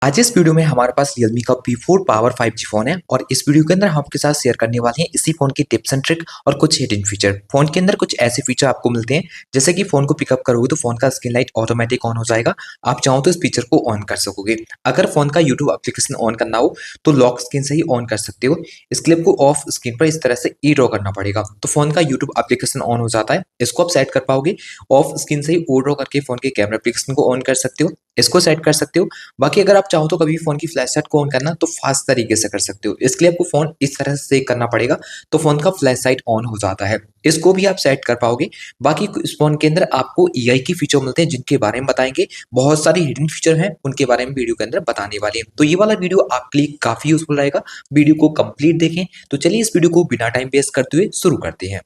आज इस वीडियो में हमारे पास Realme का P4 पावर 5G फोन है और इस वीडियो के अंदर हम आपके साथ शेयर करने वाले हैं इसी फोन की टिप्स एंड ट्रिक और कुछ हिडन फीचर। फोन के अंदर कुछ ऐसे फीचर आपको मिलते हैं जैसे कि फोन को पिकअप करोगे तो फोन का स्क्रीन लाइट ऑटोमेटिक ऑन हो जाएगा। आप चाहो तो इस फीचर को ऑन कर सकोगे। अगर फोन का यूट्यूब एप्लीकेशन ऑन करना हो तो लॉक स्क्रीन से ही ऑन कर सकते हो। इसके लिए आपको ऑफ स्क्रीन पर इस तरह से ई ड्रॉ करना पड़ेगा तो फोन का यूट्यूब एप्लीकेशन ऑन हो जाता है। इसको आप सेट कर पाओगे। ऑफ स्क्रीन से ही ओ ड्रॉ करके फोन के कैमरा एप्लीकेशन को ऑन कर सकते हो। इसको सेट कर सकते हो। बाकी अगर आप चाहो तो कभी फोन की फ्लैश लाइट को ऑन करना तो फास्ट तरीके से कर सकते हो। इसके लिए आपको फोन इस तरह से सेट करना पड़ेगा तो फोन का फ्लैश लाइट ऑन हो जाता है। इसको भी आप सेट कर पाओगे। बाकी इस फोन के अंदर आपको एआई की फीचर मिलते हैं जिनके बारे में बताएंगे। बहुत सारी हिडन फीचर हैं उनके बारे में वीडियो के अंदर बताने वाले हैं। तो ये वाला वीडियो आपके लिए काफी यूजफुल रहेगा। वीडियो को कंप्लीट देखें। तो चलिए इस वीडियो को बिना टाइम वेस्ट करते हुए शुरू करते हैं।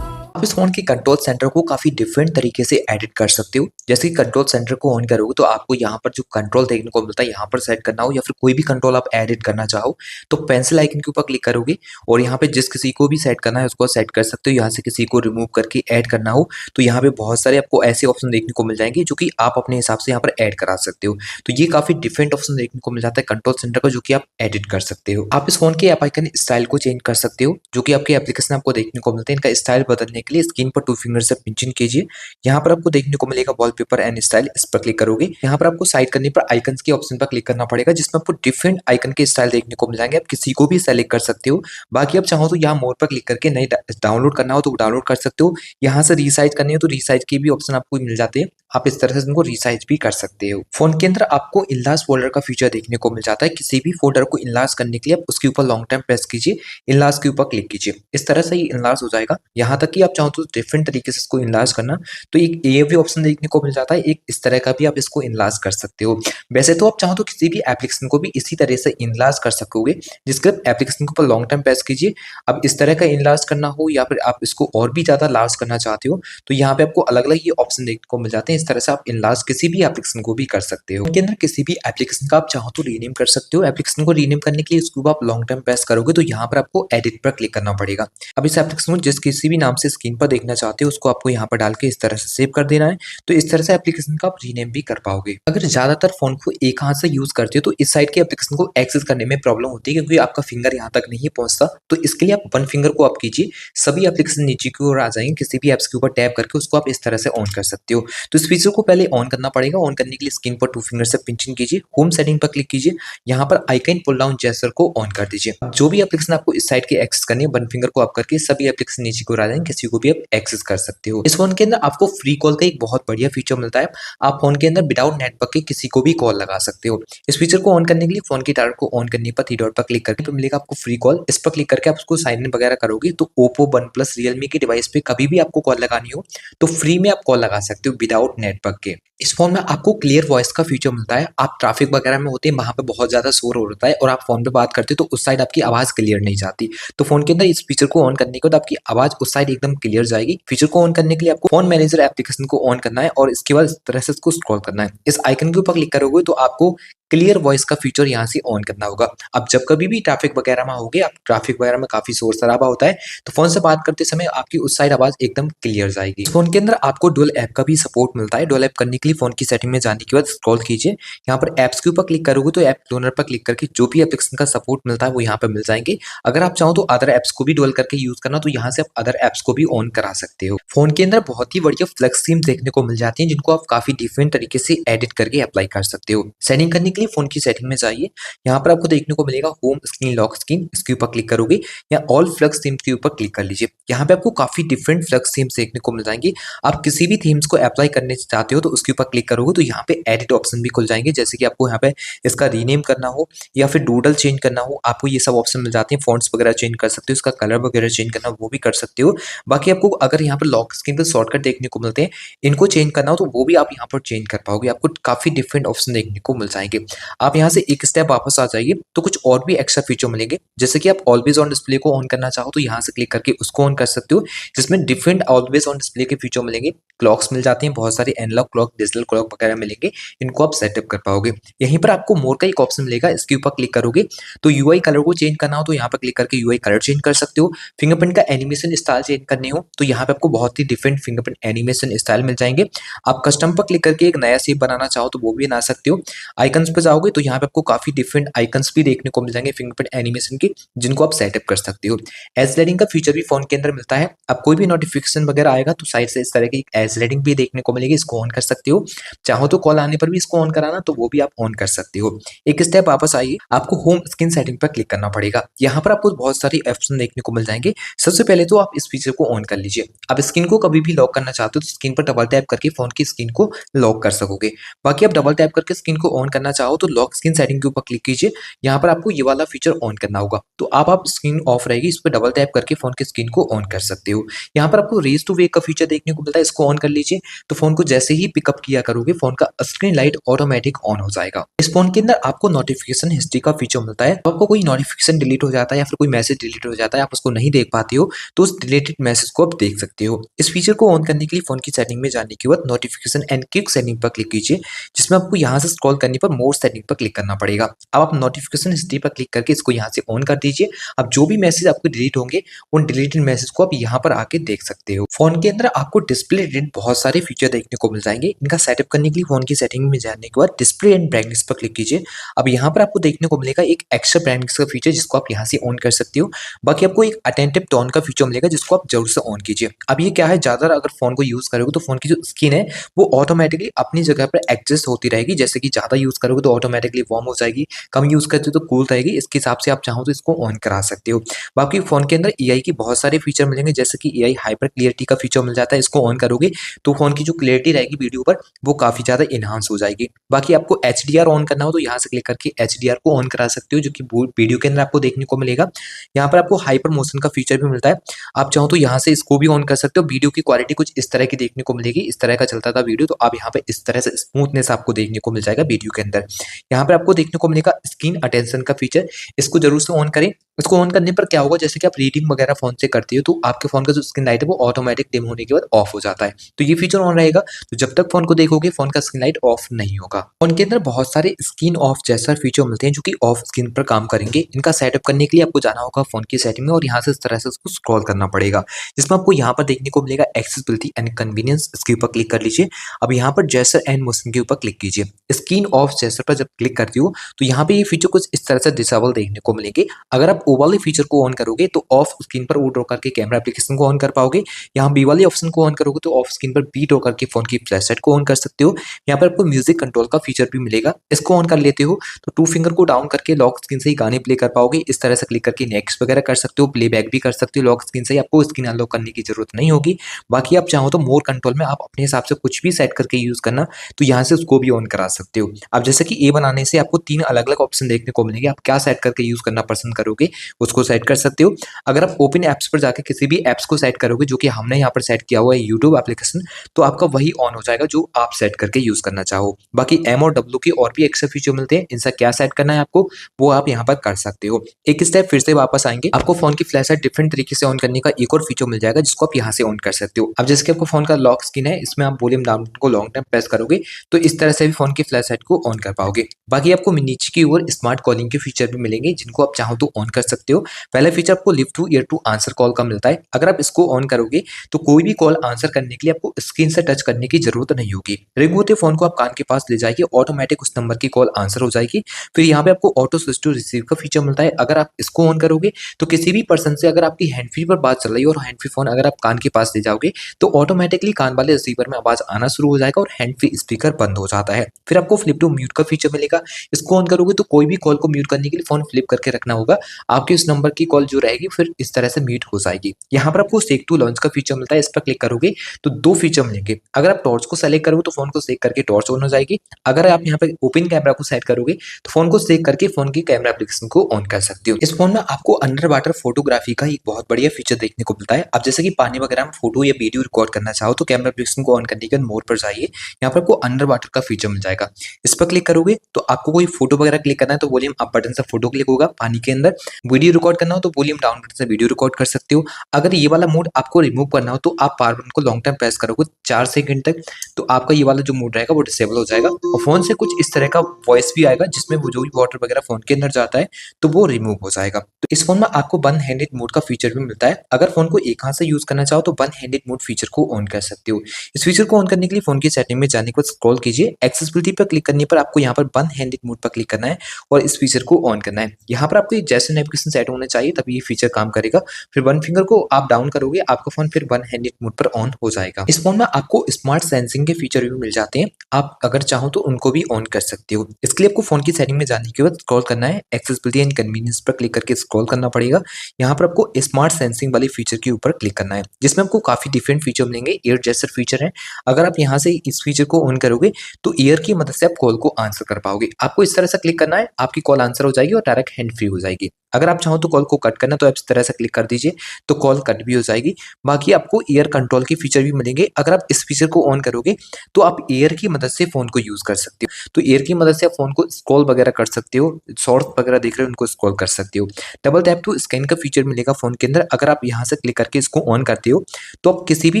आप इस फोन के कंट्रोल सेंटर को काफी डिफरेंट तरीके से एडिट कर सकते हो। जैसे कि कंट्रोल सेंटर को ऑन करोगे तो आपको यहाँ पर जो कंट्रोल देखने को मिलता है यहाँ पर सेट करना हो या फिर कोई भी कंट्रोल आप एडिट करना चाहो तो पेंसिल आइकन के ऊपर क्लिक करोगे और यहाँ पे जिस किसी को भी सेट करना है उसको सेट कर सकते हो। यहाँ से किसी को रिमूव करके ऐड करना हो तो यहाँ पे बहुत सारे आपको ऐसे ऑप्शन देखने को मिल जाएंगे जो कि आप अपने हिसाब से यहाँ पर ऐड करा सकते हो। तो ये काफी डिफरेंट ऑप्शन देखने को मिल जाता है कंट्रोल सेंटर का जो कि आप एडिट कर सकते हो। आप इस फोन के ऐप आइकन स्टाइल को चेंज कर सकते हो जो कि आपके एप्लीकेशन आपको देखने को मिलते हैं। इनका स्टाइल बदलने के लिए स्क्रीन पर 2 फिंगर से पिंचिंग कीजिए। यहाँ पर आपको देखने को मिलेगा वॉलपेपर एंड स्टाइल। इस पर क्लिक करोगे। यहाँ पर आपको साइड करने पर आइकन्स के ऑप्शन पर क्लिक करना पड़ेगा जिसमें आपको डिफरेंट आइकन के स्टाइल देखने को मिल जाएंगे। आप किसी को भी सेलेक्ट कर सकते हो। बाकी आप चाहो तो यहाँ मोर पर क्लिक करके नई डाउनलोड करना हो तो डाउनलोड कर सकते हो। यहाँ से रीसाइज करनी हो तो रीसाइज के भी ऑप्शन आपको मिल जाते हैं। आप इस तरह से इनको रीसाइज भी कर सकते हो। फोन के अंदर आपको इनलार्ज फोल्डर का फीचर देखने को मिल जाता है। किसी भी फोल्डर को इनलार्ज करने के लिए आप उसके ऊपर लॉन्ग टाइम प्रेस कीजिए। इनलार्ज के ऊपर क्लिक कीजिए। इस तरह से ही इनलार्ज हो जाएगा। यहाँ तक कि आप चाहो तो डिफरेंट तरीके से इसको इनलार्ज करना तो एक ये भी ऑप्शन देखने को मिल जाता है। एक इस तरह का भी आप इसको इनलार्ज कर सकते हो। वैसे तो आप चाहो तो किसी भी एप्लीकेशन को भी इसी तरह से इनलार्ज कर सकोगे जिसके एप्लीकेशन के ऊपर लॉन्ग टाइम प्रेस कीजिए। अब इस तरह का इनलार्ज करना हो या फिर आप इसको और भी ज्यादा लार्ज करना चाहते हो तो यहाँ पे आपको अलग अलग ये ऑप्शन देखने को मिल जाते हैं। इस तरह से आप इनलार्ज किसी भी एप्लीकेशन को भी कर सकते हो। उनके अंदर किसी भी एप्लीकेशन का आप चाहो तो रीनेम कर सकते हो। एप्लीकेशन को रीनेम करने के लिए इसको आप लॉन्ग टाइम प्रेस करोगे तो यहाँ पर आपको एडिट पर क्लिक करना पड़ेगा। अब इस एप्लीकेशन को जिस किसी भी नाम से स्क्रीन पर देखना चाहते हो उसको आपको यहाँ पर डाल के इस तरह से सेव कर देना है। तो इस तरह से एप्लीकेशन का आप रीनेम भी कर पाओगे। अगर ज्यादातर फोन को एक हाथ से यूज करते हो तो इस साइड के एप्लीकेशन को एक्सेस करने में प्रॉब्लम होती है क्योंकि आपका फिंगर यहाँ तक नहीं पहुंचता। तो इसके लिए आप वन फिंगर को आप कीजिए। सभी एप्लीकेशन नीचे की ओर आ जाएंगे। किसी भी एप्स के ऊपर टैप करके उसको आप इस तरह से ऑन कर सकते हो। तो इस फीचर को पहले ऑन करना पड़ेगा। ऑन करने के लिए स्क्रीन पर 2 फिंगर से पिंचिंग कीजिए। होम सेटिंग पर क्लिक कीजिए। यहाँ पर आइकन पुल डाउन जेस्चर को ऑन कर दीजिए। जो भी एप्लीकेशन आपको इस साइड के एक्सेस करनी है वन फिंगर को आप करके सभी एप्लीकेशन नीचे की ओर आ जाएंगे। किसी को भी आप एक्सेस कर सकते हो। इस फोन के अंदर आपको फ्री कॉल का एक बहुत बढ़िया फीचर मिलता है। आप फोन के अंदर विदाउट नेटवर्क के किसी को भी कॉल लगा सकते हो। इस फीचर को ऑन करने के लिए फोन की टावर को ऑन करने पर 3 डॉट पर क्लिक करके तो मिलेगा आपको फ्री कॉल। इस पर क्लिक करके आप उसको साइन इन वगैरह करोगे तो ओप्पो, वन प्लस, रियलमी के डिवाइस पे कभी भी आपको कॉल लगानी हो तो फ्री में आप कॉल लगा सकते हो विदाउट नेटवर्क के। इस फोन में आपको क्लियर वॉइस का फीचर मिलता है। आप ट्रैफिक वगैरह में होते हैं वहां पे बहुत ज्यादा शोर हो रहा है और आप फोन पे बात करते हो तो उस साइड आपकी आवाज क्लियर नहीं जाती। तो फोन के अंदर इस फीचर को ऑन करने के बाद आपकी आवाज उस साइड एकदम क्लियर जाएगी। फीचर को ऑन करने के लिए आपको फोन मैनेजर एप्लीकेशन को ऑन करना है और इसके बाद इस तरह से इसको स्क्रॉल करना है। इस आइकन के ऊपर क्लिक करोगे तो आपको क्लियर वॉइस का फीचर यहाँ से ऑन करना होगा। अब जब कभी भी ट्रैफिक वगैरह में होगे, आप ट्रैफिक वगैरह में काफी शोर शराबा होता है तो फोन से बात करते समय आपकी उस साइड आवाज एकदम क्लियर जाएगी। इस फोन के अंदर आपको डुअल ऐप का भी सपोर्ट मिलता है। डुअल ऐप करने के लिए फोन की सेटिंग में जाने के बाद स्क्रॉल कीजिए। यहाँ पर एप्स के ऊपर क्लिक करोगे तो ऐप क्लोनर पर क्लिक करके जो भी एप्लीकेशन का सपोर्ट मिलता है वो यहाँ पे मिल जाएंगे। अगर आप चाहो तो अदर एप्स को भी डुअल करके यूज करना तो यहाँ से आप अदर एप्स को भी ऑन करा सकते हो। फोन के अंदर बहुत ही बढ़िया फ्लेक्स थीम देखने को मिल जाती है जिनको आप काफी डिफरेंट तरीके से एडिट करके अप्लाई कर सकते हो। सेटिंग करने के लिए फोन की सेटिंग में जाइए। यहाँ पर आपको देखने को मिलेगा होम स्क्रीन, लॉक स्क्रीन। इसके ऊपर क्लिक करोगे या ऑल फ्लेक्स थीम के ऊपर क्लिक कर लीजिए। यहाँ पे आपको काफी डिफरेंट फ्लेक्स थीम्स देखने को मिल जाएंगी। आप किसी भी थीम्स को अप्लाई करने चाहते हो तो उसके ऊपर क्लिक करोगे तो यहाँ पे एडिट ऑप्शन भी खुल जाएंगे। जैसे कि आपको यहाँ पे इसका रीनेम करना हो या फिर डूडल चेंज करना हो आपको ये सब ऑप्शन मिल जाते हैं। फॉन्ट्स वगैरह चेंज कर सकते हो, इसका कलर वगैरह चेंज करना वो भी कर सकते हो। बाकी आपको अगर यहाँ पर लॉक स्क्रीन पर शॉर्टकट देखने को मिलते हैं, इनको चेंज करना हो तो वो भी आप यहाँ पर चेंज कर पाओगे। आपको काफी डिफरेंट ऑप्शन देखने को मिल जाएंगे। आप यहाँ से एक स्टेप वापस आ जाइए तो कुछ और भी एक्स्ट्रा फीचर मिलेंगे, जैसे कि आप ऑलवेज ऑन डिस्प्ले को ऑन करना चाहो तो यहाँ से क्लिक करके उसको ऑन कर सकते हो, जिसमें डिफरेंट ऑलवेज ऑन डिस्प्ले के फीचर मिलेंगे। क्लॉक्स मिल जाती हैं, बहुत सारे एनालॉग क्लॉक, डिजिटल क्लॉक वगैरह मिलेंगे, इनको आप सेटअप कर पाओगे। यहीं पर आपको मोर का एक ऑप्शन मिलेगा, इसके ऊपर क्लिक करोगे तो यूआई कलर को चेंज करना हो तो यहाँ पर क्लिक करके यूआई कलर चेंज कर सकते हो। फिंगरप्रिंट का एनिमेशन स्टाइल चेंज करने हो तो यहाँ पे आपको बहुत ही डिफरेंट फिंगरप्रिंट एनिमेशन स्टाइल मिल जाएंगे। आप कस्टम पर क्लिक करके एक नया शेप बनाना चाहो तो वो भी बना सकते हो। आइकन्स पे जाओगे तो यहाँ पे आपको काफी डिफरेंट आइकन्स भी देखने को मिल जाएंगे फिंगरप्रिंट एनिमेशन के, जिनको आप सेटअप कर सकते हो। एज स्लाइडिंग का फीचर भी फोन के अंदर मिलता है। अब कोई भी नोटिफिकेशन वगैरह आएगा तो साइड से इस तरह की एज स्लाइडिंग भी देखने को मिलेगी, इसको ऑन कर सकते हो। चाहो तो कॉल आने पर भी इसको ऑन कराना तो वो भी आप ऑन कर सकते हो। एक स्टेप वापस आइए, आपको होम स्क्रीन सेटिंग पर क्लिक करना पड़ेगा। यहाँ पर आपको बहुत सारे ऑप्शन देखने को मिल जाएंगे। सबसे पहले तो आप इस फीचर को ऑन कर लीजिए। आप स्क्रीन को कभी भी लॉक करना चाहते हो तो स्क्रीन पर डबल टैप करके फोन की स्क्रीन को लॉक कर सकोगे। बाकी आप डबल टैप करके स्क्रीन को ऑन करना चाहो तो लॉक स्क्रीन सेटिंग के ऊपर क्लिक कीजिए। यहाँ पर आपको ये वाला फीचर ऑन करना होगा, तो आप स्क्रीन ऑफ रहेगी, इस पर डबल टैप करके फोन की स्क्रीन को ऑन कर सकते हो। यहाँ पर आपको रेज टू वेक का फीचर देखने को मिलता है, इसको ऑन कर लीजिए तो फोन को जैसे ही पिकअप किया करोगे फोन का स्क्रीन लाइट ऑटोमेटिक ऑन हो जाएगा। इस फोन के अंदर आपको नोटिफिकेशन हिस्ट्री का फीचर मिलता है। तो आपको कोई नोटिफिकेशन डिलीट हो जाता है या फिर कोई मैसेज डिलीट हो जाता है, आप उसको नहीं देख पाते हो तो उस डिलीटेड मैसेज को आप देख सकते हो। इस फीचर को ऑन करने के लिए फोन की सेटिंग में जाने के बाद नोटिफिकेशन एंड क्विक सेटिंग पर क्लिक कीजिए, जिसमें आपको यहाँ से स्क्रॉल करने पर मोर सेटिंग पर क्लिक करना पड़ेगा। अब आप नोटिफिकेशन हिस्ट्री पर क्लिक करके इसको यहाँ से ऑन कर दीजिए। अब जो भी मैसेज आपको डिलीट होंगे उन डिलीटेड मैसेज को आप यहाँ पर आके देख सकते हो। फोन के अंदर आपको डिस्प्ले रिलेटेड बहुत सारे फीचर देखने को मिल जाएंगे। इनका सेटअप करने के लिए फोन की सेटिंग में जाने के बाद डिस्प्ले एंड ब्राइटनेस पर क्लिक कीजिए। अब यहाँ पर आपको देखने को मिलेगा एक एक्स्ट्रा ब्राइटनेस का फीचर, जिसको आप यहाँ से ऑन कर सकते हो। बाकी आपको एक अटेंटिव टोन का फीचर मिलेगा, जिसको आप जरूर से ऑन कीजिए। अब ये क्या है, ज्यादा अगर फोन को यूज करोगे तो फोन की जो स्किन है वो ऑटोमेटिकली अपनी जगह पर एडजस्ट होती रहेगी। जैसे कि ज्यादा यूज करोगे तो ऑटोमेटिकली वार्म हो जाएगी, कम यूज करते हो तो कूल रहेगी। इसके हिसाब से आप चाहो तो इसको ऑन करा सकते हो। बाकी फोन के अंदर एआई की बहुत सारे फीचर मिलेंगे, जैसे कि एआई हाइपर क्लियरिटी का फीचर मिल जाता है। इसको ऑन करोगे तो फोन की जो क्लियरिटी रहेगी वीडियो पर वो काफी ज्यादा इनहांस हो जाएगी। बाकी आपको एचडीआर ऑन करना हो तो यहाँ से क्लिक करके एचडीआर को ऑन करा सकते हो, जो कि वीडियो के अंदर आपको देखने को मिलेगा। यहाँ पर आपको हाइपर मोशन का फीचर भी मिलता है, आप चाहो तो यहाँ से इसको भी ऑन कर सकते हो। वीडियो की क्वालिटी कुछ इस तरह की देखने को मिलेगी, इस तरह का चलता था वीडियो, तो आप यहाँ पे इस तरह से स्मूथनेस आपको देखने को मिल जाएगा वीडियो के अंदर। यहाँ पर आपको देखने को मिलेगा स्क्रीन अटेंशन का फीचर, इसको जरूर से ऑन करें। इसको ऑन करने पर क्या होगा, जैसे कि आप रीडिंग वगैरह फोन से करते हो तो आपके फोन का जो स्क्रीन लाइट है वो ऑटोमेटिक डिम होने के बाद ऑफ हो जाता है। तो ये फीचर ऑन रहेगा, तो जब तक फोन को देखोगे फोन का स्क्रीन लाइट ऑफ नहीं होगा। फोन के अंदर बहुत सारे स्क्रीन ऑफ जैसा फीचर मिलते हैं जो कि ऑफ स्क्रीन पर काम करेंगे। इनका सेटअप करने के लिए आपको जाना होगा फोन की सेटिंग में और यहाँ से इस तरह से उसको स्क्रॉल करना पड़ेगा, जिसमें आपको यहाँ पर देखने को मिलेगा एक्सेसिबिलिटी एंड कन्वीनियंस। इसके ऊपर क्लिक कर लीजिए। अब यहाँ पर जेस्चर एंड मोशन के ऊपर क्लिक कीजिए। स्क्रीन ऑफ जेस्चर पर जब क्लिक करती हो तो यहाँ पे ये फीचर कुछ इस तरह से डिसेबल देखने को मिलेंगे। अगर आप ओ वाले फीचर को ऑन करोगे तो ऑफ स्क्रीन पर ओ ड्रॉ करके कैमरा एप्लीकेशन को ऑन कर पाओगे। यहाँ बी वाले ऑप्शन को ऑन करोगे तो ऑफ स्क्रीन पर बी ड्रॉ करके फोन की फ्लैशलाइट को ऑन कर सकते हो। यहाँ पर आपको म्यूजिक कंट्रोल का फीचर भी मिलेगा, इसको ऑन कर लेते हो तो टू फिंगर को डाउन करके लॉक स्क्रीन से ही गाने प्ले कर पाओगे। इस तरह से क्लिक करके नेक्स्ट वगैरह कर सकते हो, प्लेबैक भी कर सकते हो लॉक स्क्रीन से ही, आपको स्क्रीन अनलॉक करने की जरूरत नहीं होगी। बाकी आप चाहो तो मोर कंट्रोल में आप अपने हिसाब से कुछ भी सेट करके यूज करना तो यहाँ से उसको भी ऑन करा सकते हो। अब जैसे कि ए बनाने से आपको 3 अलग अलग ऑप्शन देखने को मिलेंगे, आप क्या सेट करके यूज करना पसंद करोगे उसको सेट कर सकते हो। अगर आप ओपन ऐप्स पर जाकर किसी भी ऐप्स को सेट करोगे, जो कि हमने यहाँ पर सेट किया हुआ है यूट्यूब एप्लीकेशन, तो आपका वही ऑन हो जाएगा जो आप सेट करके यूज करना चाहो। बाकी एम और डब्ल्यू के और भी एक्स्ट्रा फीचर मिलते हैं, इनसे क्या सेट करना है आपको वो आप यहाँ पर कर सकते हो। एक स्टेप फिर से वापस आएंगे, आपको फोन की फ्लैशलाइट डिफरेंट तरीके से ऑन करने का एक और फीचर मिल जाएगा, जिसको आप यहाँ से ऑन कर सकते हो। अब जैसे कि आपको फोन का लॉक स्क्रीन है, इसमें आप वॉल्यूम डाउन को लॉन्ग टाइम प्रेस करोगे तो इस तरह से भी फोन की फ्लैशलाइट को ऑन कर पाओगे। बाकी आपको नीचे की ओर स्मार्ट कॉलिंग के फीचर भी मिलेंगे, जिनको आप चाहो तो ऑन कर सकते हो। पहला फीचर आपको lift to ear to answer call का मिलता है। अगर आप इसको ऑन करोगे तो कोई भी कॉल आंसर करने के लिए आपको स्क्रीन से टच करने की जरूरत नहीं होगी। रिंग होते फोन को आप कान के पास ले जाइए, ऑटोमेटिक उस नंबर की कॉल आंसर हो जाएगी। फिर यहाँ पे आपको ऑटो स्विच टू रिसीव का फीचर मिलता है। अगर आप इसको ऑन करोगे तो किसी भी पर्सन से अगर आपकी हैंड फ्री पर बात चल रही है और हैंड फ्री फोन अगर आप कान के पास ले जाओगे तो ऑटोमेटिकली कान वाले रिसीवर में आवाज आना शुरू हो जाएगा और हैंड फ्री स्पीकर बंद हो जाता है। फिर आपको फ्लिप टू म्यूट का फीचर मिलेगा, इसको ऑन करोगे तो कोई भी कॉल को म्यूट करने के लिए फोन फ्लिप करके रखना होगा, आपके उस नंबर की कॉल जो रहेगी फिर इस तरह से म्यूट हो जाएगी। यहाँ पर आपको सेक टू लॉन्च का फीचर मिलता है, इस पर क्लिक करोगे तो 2 फीचर मिलेंगे। अगर आप टॉर्च को सेलेक्ट करोगे तो फोन को सेक करके टॉर्च ऑन हो जाएगी। अगर आप यहाँ पे ओपन कैमरा को सेट करोगे तो फोन को सेक करके फोन की कैमरा एप्लीकेशन को ऑन कर सकते हो। इस फोन में आपको अंडर वाटर फोटोग्राफी का एक बहुत बढ़िया फीचर देखने को मिलता है। अब जैसे कि पानी वगैरह में फोटो या वीडियो रिकॉर्ड करना चाहो तो कैमरा एप्लीकेशन को ऑन करने के बाद मोर पर जाइए, यहाँ पर आपको अंडर वाटर का फीचर मिल जाएगा। इस पर क्लिक करोगे करोगे तो आपको कोई फोटो वगैरह क्लिक करना है तो वॉल्यूम अप बटन से फोटो क्लिक होगा पानी के अंदर। वीडियो रिकॉर्ड करना हो तो वॉल्यूम डाउन बटन से वीडियो रिकॉर्ड कर सकते हो। अगर ये वाला मोड आपको रिमूव करना हो तो आप पावर बटन को लॉन्ग टाइम प्रेस करोगे 4 सेकंड तक, तो आपका ये वाला जो मोड रहेगा वो डिसेबल हो जाएगा और फोन से कुछ इस तरह का वॉइस भी आएगा जिसमें वो जो भी वाटर वगैरह फोन के अंदर जाता है तो वो रिमूव हो जाएगा। तो इस फोन में आपको वन हैंडेड मोड का फीचर भी मिलता है। अगर फोन को एक हाथ से यूज करना चाहो तो वन हैंडेड मोड फीचर को ऑन कर सकते हो। इस फीचर को ऑन करने के लिए फोन की सेटिंग में जाने को स्क्रॉल कीजिए, एक्सेसिबिलिटी पर क्लिक करने पर आपको यहाँ पर वन हैंडेड मोड पर क्लिक करना है और इस फीचर को ऑन करना है। यहाँ पर आपको जैसे नेविगेशन सेट होना चाहिए तभी ये फीचर काम करेगा। फिर वन फिंगर को आप डाउन करोगे आपका फोन फिर वन हैंडेड मोड पर ऑन हो जाएगा। इस फोन में आपको स्मार्ट सेंसिंग के फीचर भी मिल जाते हैं, आप अगर चाहो तो उनको भी ऑन कर सकते हो। इसके लिए आपको फोन की सेटिंग में जाने के बाद स्क्रॉल करना है, एक्सेसिबिलिटी एंड कन्वीनियंस पर क्लिक करके स्क्रॉल करना पड़ेगा। यहाँ पर आपको स्मार्ट सेंसिंग वाले फीचर के ऊपर क्लिक करना है जिसमें आपको काफी डिफरेंट फीचर मिलेंगे। एयर जेस्चर फीचर है, अगर आप यहाँ से इस फीचर को ऑन करोगे तो ईयर की मदद से आप कॉल को आंसर कर पाओगे। आपको इस तरह से क्लिक करना है, आपकी कॉल आंसर हो जाएगी और डायरेक्ट हैंड फ्री हो जाएगी। अगर आप चाहो तो कॉल को कट करना तो आप इस तरह से क्लिक कर दीजिए तो कॉल कट भी हो जाएगी। बाकी आपको ईयर कंट्रोल के फीचर भी मिलेंगे। अगर आप इस फीचर को ऑन करोगे तो आप ईयर की मदद से फोन को यूज कर सकते हो। तो ईयर की मदद से आप फोन को स्क्रॉल वगैरह कर सकते हो, शॉर्ट्स वगैरह देख रहे हो उनको स्क्रॉल कर सकते हो। डबल टैप टू स्कैन का फीचर मिलेगा फोन के अंदर। अगर आप यहाँ से क्लिक करके इसको ऑन करते हो तो आप किसी भी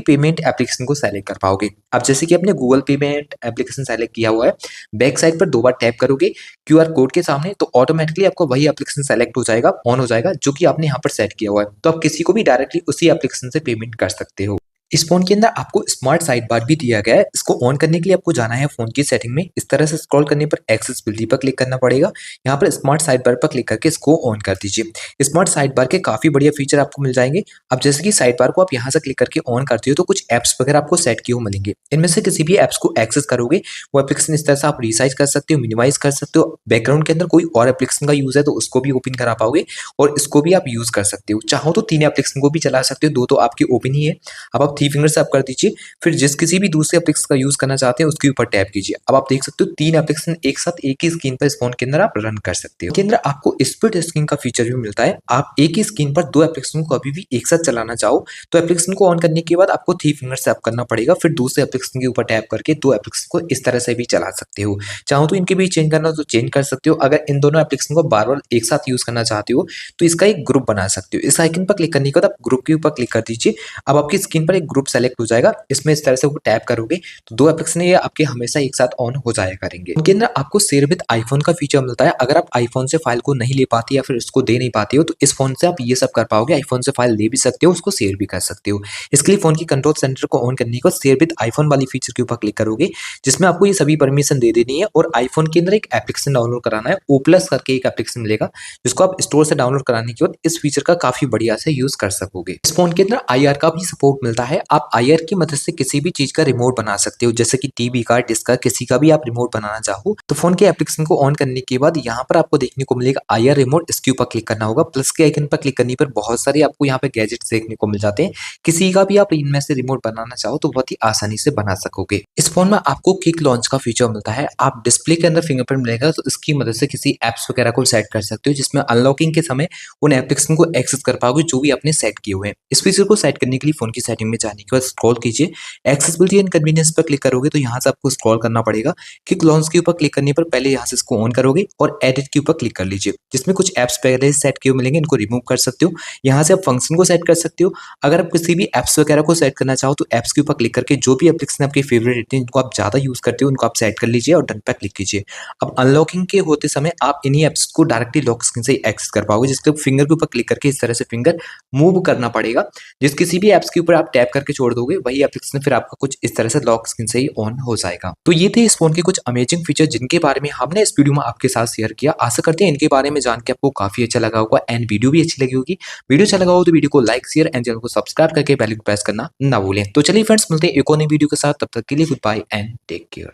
पेमेंट एप्लीकेशन को सेलेक्ट कर पाओगे। अब जैसे कि आपने गूगल पेमेंट एप्लीकेशन सेलेक्ट किया हुआ है, बैक साइड पर 2 बार टैप करोगे क्यूआर कोड के सामने तो ऑटोमेटिकली आपको वही एप्लीकेशन सेलेक्ट हो जाएगा, ऑन हो जाएगा जो कि आपने यहाँ पर सेट किया हुआ है। तो आप किसी को भी डायरेक्टली उसी एप्लीकेशन से पेमेंट कर सकते हो। इस फोन के अंदर आपको स्मार्ट साइड बार भी दिया गया है। इसको ऑन करने के लिए आपको जाना है फोन की सेटिंग में, इस तरह से स्क्रॉल करने पर एक्सेसिबिलिटी पर क्लिक करना पड़ेगा। यहाँ पर स्मार्ट साइड बार पर क्लिक करके इसको ऑन कर दीजिए। स्मार्ट साइड बार के काफी बढ़िया फीचर आपको मिल जाएंगे। अब जैसे कि साइड बार को आप यहाँ से क्लिक करके ऑन करते हो तो कुछ एप्स वगैरह आपको सेट किए हुए मिलेंगे। इनमें से किसी भी एप्स को एक्सेस करोगे वो एप्लीकेशन इस तरह से आप रिसाइज कर सकते हो, मिनिमाइज कर सकते हो। बैकग्राउंड के अंदर कोई और एप्लीकेशन का यूज है तो उसको भी ओपन करा पाओगे और इसको भी आप यूज कर सकते हो। चाहो तो 3 एप्लीकेशन को भी चला सकते हो, 2 तो आपकी ओपन ही है। अब आप 3 फिंगर से आप कर दीजिए, फिर जिस किसी भी दूसरे एप्लीकेशन का यूज करना चाहते हैं उसके ऊपर टैप कीजिए। अब आप देख सकते हो 3 एप्लीकेशन एक साथ एक ही स्क्रीन पर इस फोन के अंदर आप रन कर सकते हो। इसके अंदर आपको स्प्लिट स्क्रीन का फीचर भी मिलता है। आप एक ही स्क्रीन पर 2 एप्लीकेशन को कभी भी एक साथ चलाना चाहो तो एप्लीकेशन को ऑन करने के बाद आपको 3 फिंगर से आप करना पड़ेगा, फिर दूसरे एप्लीकेशन के ऊपर टैप करके 2 एप्लीकेशन को इस तरह से भी चला सकते हो। चाहो तो इनके भी चेंज करना हो तो चेंज कर सकते हो। अगर इन दोनों एप्लीकेशन को बार बार एक साथ यूज करना चाहते हो तो इसका एक ग्रुप बना सकते हो। इस आइकन पर क्लिक करने के बाद आप ग्रुप के ऊपर क्लिक कर दीजिए। अब आपकी स्क्रीन पर एक ग्रुप सेलेक्ट हो जाएगा। इसमें इस तरह से टैप करोगे तो 2 एप्लीकेशन ये आपके हमेशा एक साथ ऑन हो जाया करेंगे। उनके अंदर आपको शेयर विद आईफोन का फीचर मिलता है। अगर आप आईफोन से फाइल को नहीं ले पाते या फिर इसको दे नहीं पाते हो तो इस फोन से आप ये सब कर पाओगे। आईफोन से फाइल ले भी सकते हो, उसको शेयर भी कर सकते हो। इसके लिए फोन की कंट्रोल सेंटर को ऑन करने को शेयर विद आईफोन वाली फीचर के ऊपर क्लिक करोगे जिसमें आपको ये सभी परमिशन दे देनी है और आईफोन के अंदर एक एप्लीकेशन डाउनलोड कराना है। ओप्लस करके एक एप्लीकेशन मिलेगा जिसको आप स्टोर से डाउनलोड कराने के बाद इस फीचर का काफी बढ़िया से यूज कर सकोगे। इस फोन के अंदर आईआर का भी सपोर्ट मिलता है। आप आईआर की मदद से किसी भी चीज का रिमोट बना सकते हो, जैसे कि टीवी का, डिस्क का, किसी का भी आप रिमोट बनाना चाहो तो फोन के एप्लीकेशन को ऑन करने के बाद यहाँ पर आपको देखने को मिलेगा आईआर रिमोट। इसके ऊपर क्लिक करना होगा। प्लस के आइकन पर क्लिक करने पर बहुत सारे आपको यहाँ पे गैजेट्स देखने को मिल जाते हैं। किसी का भी आप इनमें से रिमोट बनाना चाहो तो बहुत ही आसानी से बना सकोगे। इस फोन में आपको क्विक लॉन्च का फीचर मिलता है। आप डिस्प्ले के अंदर फिंगरप्रिंट मिलेगा तो इसकी मदद से किसी एप्स वगैरह को सेट कर सकते हो जिसमें अनलॉकिंग के समय उन एप्लीकेशन को एक्सेस कर पाओगे जो भी आपने सेट किए हुए हैं। इस फीचर को सेट करने के लिए फोन की सेटिंग में जाने के बाद स्क्रॉल कीजिए, एक्सेसिबिलिटी एंड कन्वीनियंस पर क्लिक करोगे तो यहाँ से आपको स्क्रॉल करना पड़ेगा। क्विक लॉन्च के ऊपर क्लिक करने पर पहले यहाँ से इसको ऑन करोगे और एडिट के ऊपर क्लिक कर लीजिए जिसमें कुछ एप्स पहले सेट किए मिलेंगे, इनको रिमूव कर सकते हो। यहाँ से आप फंक्शन को सेट कर सकते हो। अगर आप किसी भी एप्स वगैरह को सेट करना चाहो तो एप्स के ऊपर क्लिक करके जो भी एप्लीकेशन आपके फेवरेट रहते हैं जिनको आप ज्यादा यूज करते हो उनको आप सेट कर लीजिए और डन पर क्लिक कीजिए। अब अनलॉकिंग के होते समय आप इन्हीं एप्स को डायरेक्टली लॉक स्क्रीन से एक्सेस कर पाओगे जिसके फिंगर के ऊपर क्लिक करके इस तरह से फिंगर मूव करना पड़ेगा। जिस किसी भी एप्स के ऊपर आप टैप करके छोड़ दोगे वही एप्लीकेशन फिर आपका कुछ इस तरह से लॉक स्क्रीन से ही ऑन हो जाएगा। तो ये थे इस फोन के कुछ अमेजिंग फीचर जिनके बारे में हमने इस वीडियो में आपके साथ शेयर किया। आशा करते हैं इनके बारे में जान के आपको काफी अच्छा लगा होगा एंड वीडियो भी अच्छी लगी होगी। वीडियो अच्छा लगा हो तो वीडियो को लाइक, शेयर एंड चैनल को सब्सक्राइब करके बेल को प्रेस करना ना भूलें। तो चलिए फ्रेंड्स, मिलते हैं एक और नई वीडियो के साथ। तब तक के लिए goodbye and take care.